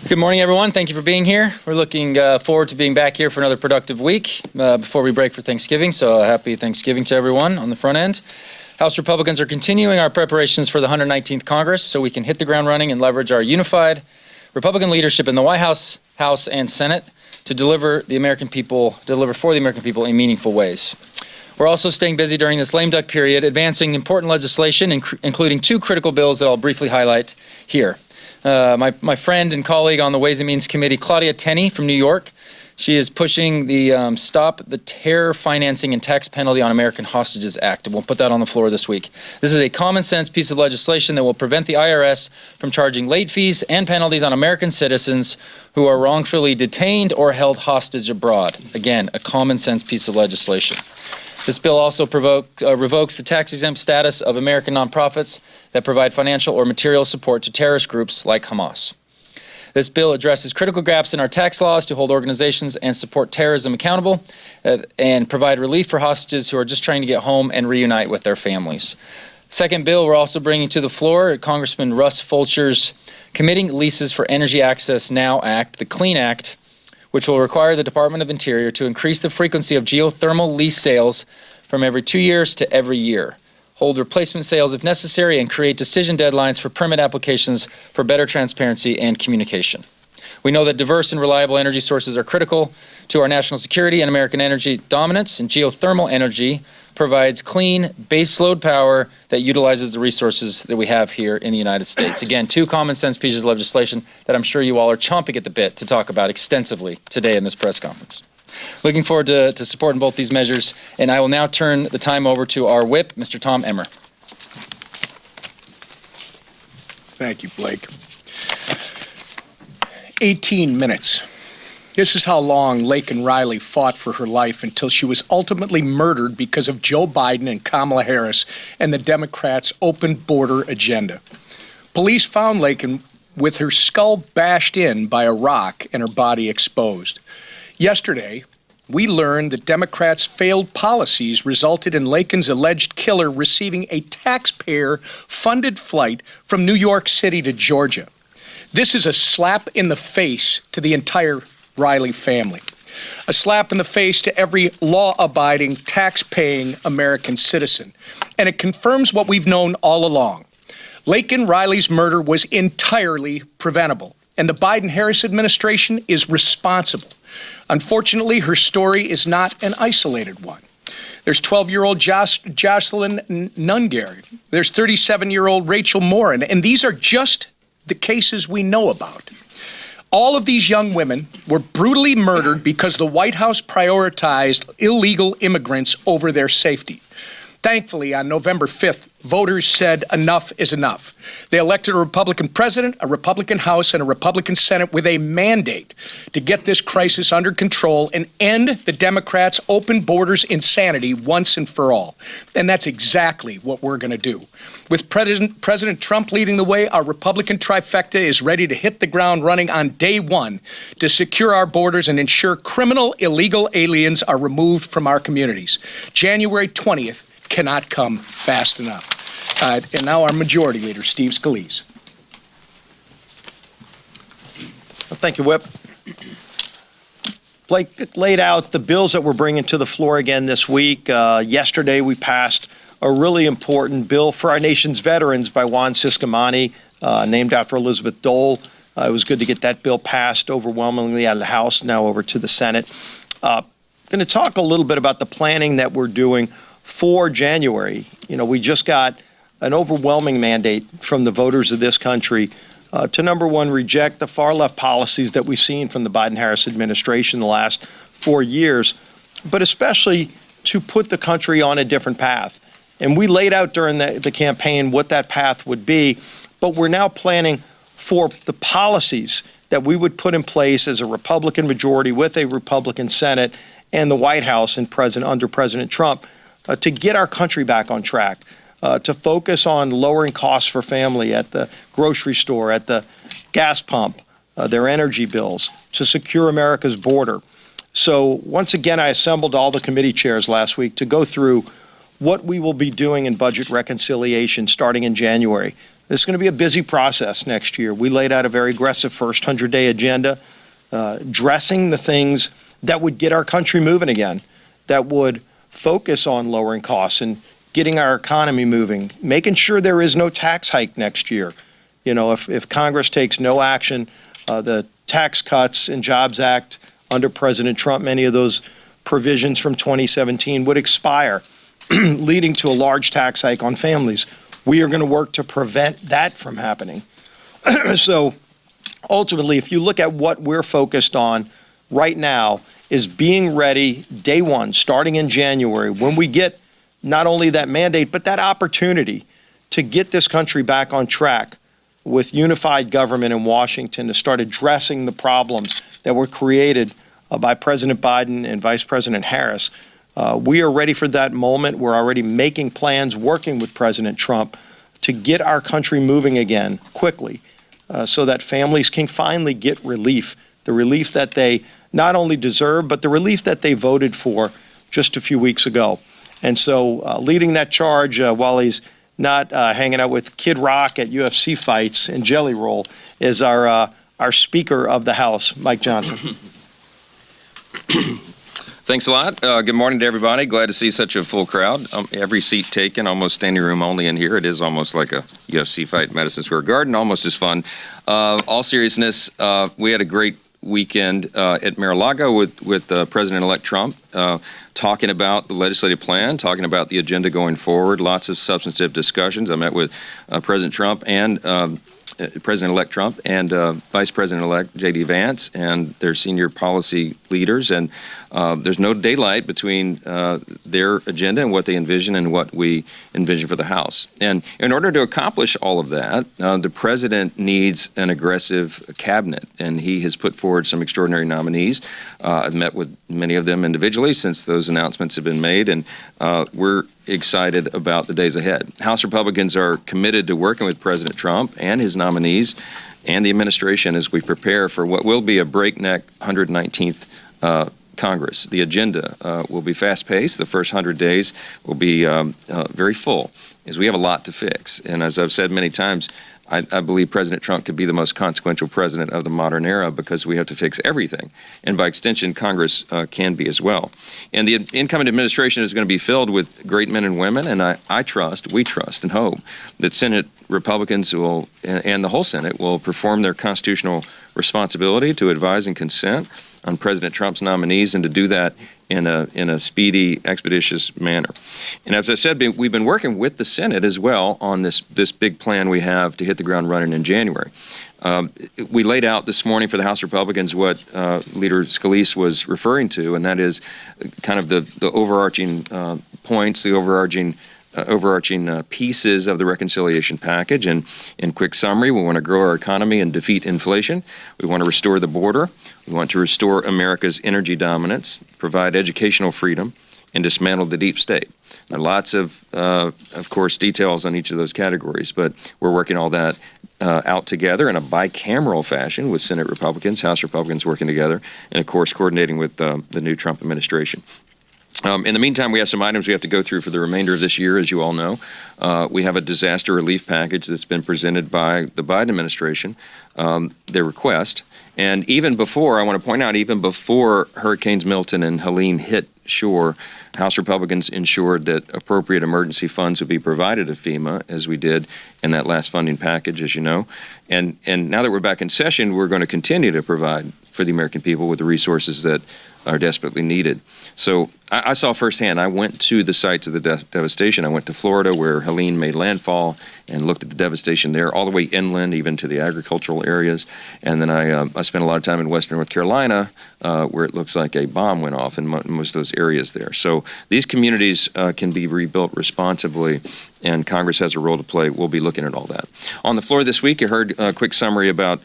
Good morning, everyone. Thank you for being here. We're looking forward to being back here for another productive week before we break for Thanksgiving. So happy Thanksgiving to everyone on the front end. House Republicans are continuing our preparations for the 119th Congress so we can hit the ground running and leverage our unified Republican leadership in the White House, House, and Senate to deliver for the American people in meaningful ways. We're also staying busy during this lame duck period, advancing important legislation, including two critical bills that I'll briefly highlight here. My friend and colleague on the Ways and Means Committee, Claudia Tenney from New York, she is pushing the Stop the Terror Financing and Tax Penalty on American Hostages Act, and we'll put that on the floor this week. This is a common sense piece of legislation that will prevent the IRS from charging late fees and penalties on American citizens who are wrongfully detained or held hostage abroad. Again, a common sense piece of legislation. This bill also revokes the tax-exempt status of American nonprofits that provide financial or material support to terrorist groups like Hamas. This bill addresses critical gaps in our tax laws to hold organizations and support terrorism accountable and provide relief for hostages who are just trying to get home and reunite with their families. Second bill we're also bringing to the floor, Congressman Russ Fulcher's Committing Leases for Energy Access Now Act, the CLEAN Act, which will require the Department of Interior to increase the frequency of geothermal lease sales from every 2 years to every year, hold replacement sales if necessary, and create decision deadlines for permit applications for better transparency and communication. We know that diverse and reliable energy sources are critical to our national security and American energy dominance, and geothermal energy provides clean baseload power that utilizes the resources that we have here in the United States. Again, two common sense pieces of legislation that I'm sure you all are chomping at the bit to talk about extensively today in this press conference. Looking forward to supporting both these measures, and I will now turn the time over to our whip, Mr. Tom Emmer. Thank you, Blake. 18 minutes. This is how long Laken Riley fought for her life until she was ultimately murdered because of Joe Biden and Kamala Harris and the Democrats' open border agenda. Police found Laken with her skull bashed in by a rock and her body exposed. Yesterday, we learned that Democrats' failed policies resulted in Laken's alleged killer receiving a taxpayer-funded flight from New York City to Georgia. This is a slap in the face to the entire Riley family. A slap in the face to every law-abiding, tax-paying American citizen. And it confirms what we've known all along. Laken Riley's murder was entirely preventable, and the Biden-Harris administration is responsible. Unfortunately, her story is not an isolated one. There's 12-year-old Jocelyn Nungary. There's 37-year-old Rachel Morin, and these are just the cases we know about. All of these young women were brutally murdered because the White House prioritized illegal immigrants over their safety. Thankfully, on November 5th, voters said enough is enough. They elected a Republican president, a Republican House, and a Republican Senate with a mandate to get this crisis under control and end the Democrats' open borders insanity once and for all. And that's exactly what we're going to do. With President Trump leading the way, our Republican trifecta is ready to hit the ground running on day one to secure our borders and ensure criminal illegal aliens are removed from our communities. January 20th cannot come fast enough. And now our Majority Leader, Steve Scalise. Well, thank you, Whip. Blake laid out the bills that we're bringing to the floor again this week. Yesterday, we passed a really important bill for our nation's veterans by Juan Ciscomani, named after Elizabeth Dole. It was good to get that bill passed overwhelmingly out of the House, now over to the Senate. Going to talk a little bit about the planning that we're doing for January. You know, we just got an overwhelming mandate from the voters of this country to, number one, reject the far-left policies that we've seen from the Biden-Harris administration the last 4 years, but especially to put the country on a different path. And we laid out during the campaign what that path would be, but we're now planning for the policies that we would put in place as a Republican majority with a Republican Senate and the White House and under President Trump to get our country back on track, to focus on lowering costs for family at the grocery store, at the gas pump, their energy bills, to secure America's border. So once again, I assembled all the committee chairs last week to go through what we will be doing in budget reconciliation starting in January This is going to be a busy process next year. We laid out a very aggressive first 100-day agenda, addressing the things that would get our country moving again, that would focus on lowering costs and getting our economy moving, making sure there is no tax hike next year. You know, if Congress takes no action, the Tax Cuts and Jobs Act under President Trump, many of those provisions from 2017 would expire, leading to a large tax hike on families. We are going to work to prevent that from happening. So ultimately, if you look at what we're focused on right now, is being ready day one, starting in January, when we get not only that mandate, but that opportunity to get this country back on track with unified government in Washington to start addressing the problems that were created by President Biden and Vice President Harris. We are ready for that moment. We're already making plans, working with President Trump to get our country moving again quickly so that families can finally get relief, the relief that they not only deserve, but the relief that they voted for just a few weeks ago. And so leading that charge while he's not hanging out with Kid Rock at UFC fights and Jelly Roll is our Speaker of the House, Mike Johnson. Thanks a lot. Good morning to everybody. Glad to see such a full crowd. Every seat taken, almost standing room only in here. It is almost like a UFC fight in Madison Square Garden, almost as fun. All seriousness, we had a great weekend at Mar-a-Lago with President-elect Trump, talking about the legislative plan, talking about the agenda going forward, lots of substantive discussions. I met with President Trump and President-elect Trump and Vice President-elect J.D. Vance and their senior policy leaders, and there's no daylight between their agenda and what they envision and what we envision for the House. And in order to accomplish all of that, the President needs an aggressive cabinet, and he has put forward some extraordinary nominees. I've met with many of them individually since those announcements have been made, and we're excited about the days ahead. House Republicans are committed to working with President Trump and his nominees and the administration as we prepare for what will be a breakneck 119th Congress. The agenda will be fast-paced. The first 100 days will be very full, as we have a lot to fix. And as I've said many times, I believe President Trump could be the most consequential president of the modern era because we have to fix everything. And by extension, Congress can be as well. And the incoming administration is going to be filled with great men and women, and we trust and hope that Senate Republicans will, and the whole Senate, will perform their constitutional responsibility to advise and consent on President Trump's nominees, and to do that in a speedy, expeditious manner. And as I said, we've been working with the Senate as well on this big plan we have to hit the ground running in January. We laid out this morning for the House Republicans what Leader Scalise was referring to, and that is kind of the overarching points, the overarching pieces of the reconciliation package. And in quick summary, we want to grow our economy and defeat inflation. We want to restore the border. We want to restore America's energy dominance, provide educational freedom, and dismantle the deep state. Now, lots of course, details on each of those categories, but we're working all that out together in a bicameral fashion with Senate Republicans, House Republicans working together, and of course, coordinating with the new Trump administration. In the meantime, we have some items we have to go through for the remainder of this year, as you all know. We have a disaster relief package that's been presented by the Biden administration, their request. And even before, I want to point out, even before Hurricanes Milton and Helene hit shore, House Republicans ensured that appropriate emergency funds would be provided to FEMA, as we did in that last funding package, as you know. And now that we're back in session, we're going to continue to provide for the American people with the resources that are desperately needed. So I saw firsthand. I went to the sites of the devastation. I went to Florida, where Helene made landfall, and looked at the devastation there, all the way inland, even to the agricultural areas. And then I spent a lot of time in western North Carolina, where it looks like a bomb went off in most of those areas there. So these communities can be rebuilt responsibly, and Congress has a role to play. We'll be looking at all that. On the floor this week, you heard a quick summary about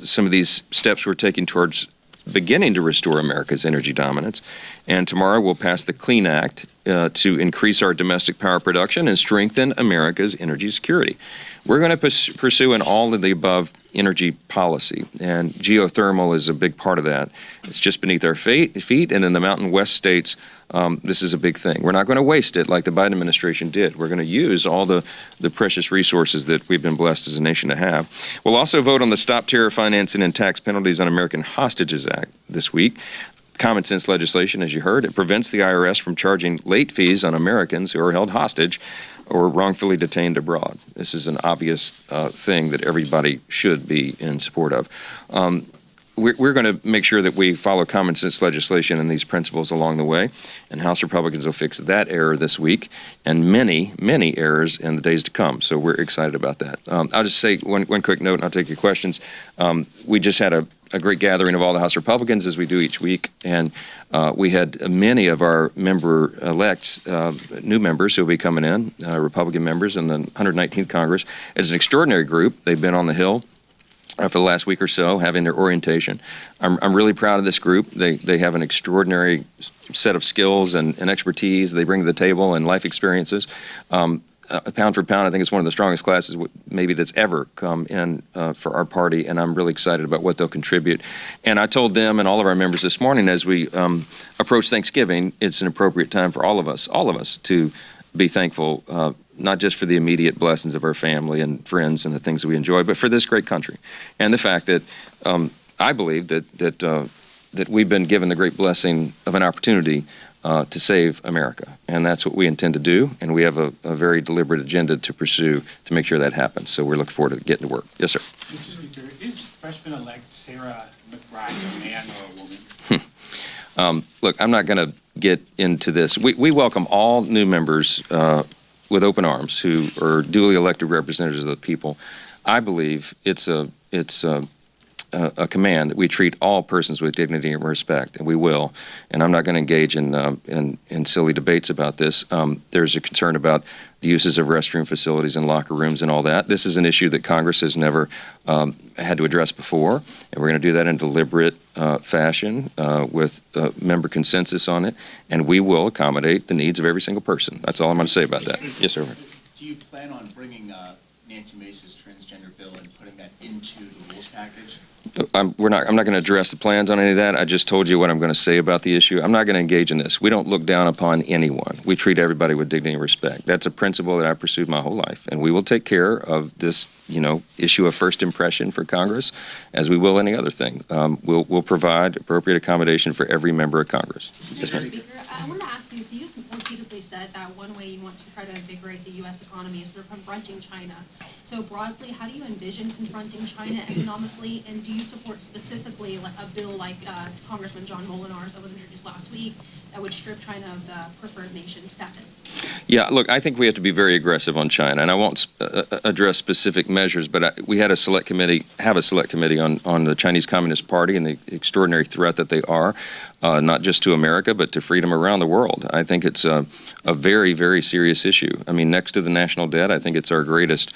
some of these steps we're taking towards beginning to restore America's energy dominance. And tomorrow we'll pass the Clean Act to increase our domestic power production and strengthen America's energy security. We're going to pursue an all of the above energy policy, and geothermal is a big part of that. It's just beneath our feet, and in the Mountain West states, this is a big thing. We're not going to waste it like the Biden administration did. We're going to use all the precious resources that we've been blessed as a nation to have. We'll also vote on the Stop Terror Financing and Tax Penalties on American Hostages Act this week. Common sense legislation, as you heard. It prevents the IRS from charging late fees on Americans who are held hostage or wrongfully detained abroad. This is an obvious thing that everybody should be in support of. We're going to make sure that we follow common sense legislation and these principles along the way, and House Republicans will fix that error this week and many, many errors in the days to come. So we're excited about that. I'll just say one quick note, and I'll take your questions. We just had a great gathering of all the House Republicans, as we do each week, and we had many of our member-elects, new members who will be coming in, Republican members in the 119th Congress. It's an extraordinary group. They've been on the Hill for the last week or so, having their orientation. I'm really proud of this group. They have an extraordinary set of skills and expertise they bring to the table and life experiences. Pound for pound, I think it's one of the strongest classes maybe that's ever come in for our party, and I'm really excited about what they'll contribute. And I told them and all of our members this morning as we approach Thanksgiving, it's an appropriate time for all of us to be thankful, not just for the immediate blessings of our family and friends and the things that we enjoy, but for this great country. And the fact that I believe that we've been given the great blessing of an opportunity to save America. And that's what we intend to do. And we have a very deliberate agenda to pursue to make sure that happens. So we're looking forward to getting to work. Yes, sir. Mr. Speaker, is freshman-elect Sarah McBride a man or a woman? Look, I'm not going to get into this. We welcome all new members with open arms who are duly elected representatives of the people. I believe it's a command that we treat all persons with dignity and respect, and we will. And I'm not going to engage in silly debates about this. There's a concern about the uses of restroom facilities and locker rooms and all that. This is an issue that Congress has never had to address before, and we're going to do that in deliberate fashion with member consensus on it, and we will accommodate the needs of every single person. That's all I'm going to say about that. Yes, sir. Do you plan on bringing Nancy Mace's transgender bill and putting that into the rules package? I'm not going to address the plans on any of that. I just told you what I'm going to say about the issue. I'm not going to engage in this. We don't look down upon anyone. We treat everybody with dignity and respect. That's a principle that I pursued my whole life, and we will take care of this, issue of first impression for Congress, as we will any other thing. We'll provide appropriate accommodation for every member of Congress. Mr. Speaker, I wanted to ask you, so you've repeatedly said that one way you want to try to invigorate the U.S. economy is through confronting China. So broadly, how do you envision confronting China economically, and do you support specifically a bill like Congressman John Molinar's that was introduced last week that would strip China of the preferred nation status? Yeah, look, I think we have to be very aggressive on China, and I won't address specific measures, but we have a select committee on the Chinese Communist Party and the extraordinary threat that they are, not just to America, but to freedom around the world. I think it's a very, very serious issue. I mean, next to the national debt, I think it's our greatest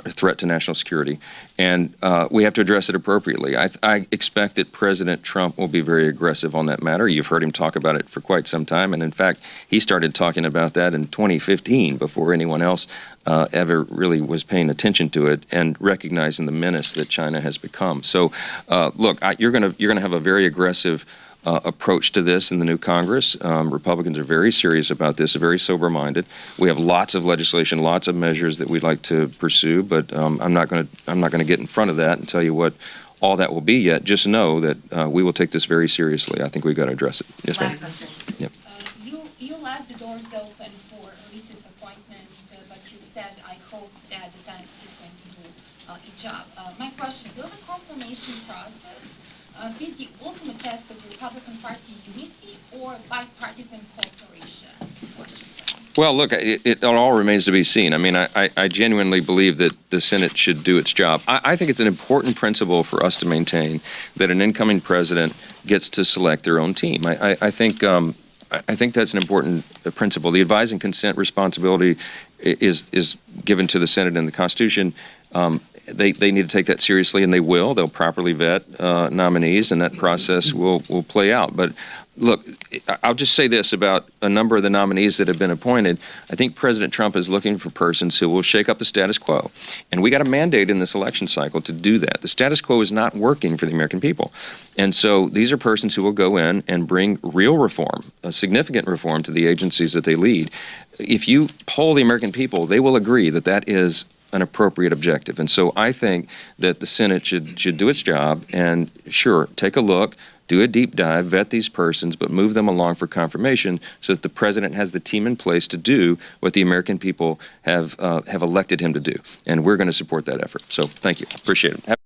threat to national security, and we have to address it appropriately. I expect that President Trump will be very aggressive on that matter. You've heard him talk about it for quite some time, and in fact, he started talking about that in 2015 before anyone else ever really was paying attention to it and recognizing the menace that China has become. So, look, you're going to have a very aggressive approach to this in the new Congress. Republicans are very serious about this, very sober-minded. We have lots of legislation, lots of measures that we'd like to pursue, but I'm not going to get in front of that and tell you what all that will be yet. Just know that we will take this very seriously. I think we've got to address it. Yes, ma'am. Yep. You left the doors open for recent appointments, but you said, I hope that the Senate is going to do its job. My question, will the confirmation process be the ultimate test of the Republican Party unity or bipartisan cooperation? Well, look, it all remains to be seen. I mean, I genuinely believe that the Senate should do its job. I think it's an important principle for us to maintain that an incoming president gets to select their own team. I think that's an important principle. The advise and consent responsibility is given to the Senate in the Constitution. they need to take that seriously, and they will. They'll properly vet nominees, and that process will play out. But look, I'll just say this about a number of the nominees that have been appointed. I think President Trump is looking for persons who will shake up the status quo. And we got a mandate in this election cycle to do that. The status quo is not working for the American people. And so these are persons who will go in and bring real reform, a significant reform to the agencies that they lead. If you poll the American people, they will agree that that is an appropriate objective. And so I think that the Senate should do its job and, sure, take a look, do a deep dive, vet these persons, but move them along for confirmation so that the president has the team in place to do what the American people have elected him to do. And we're going to support that effort. So thank you. Appreciate it.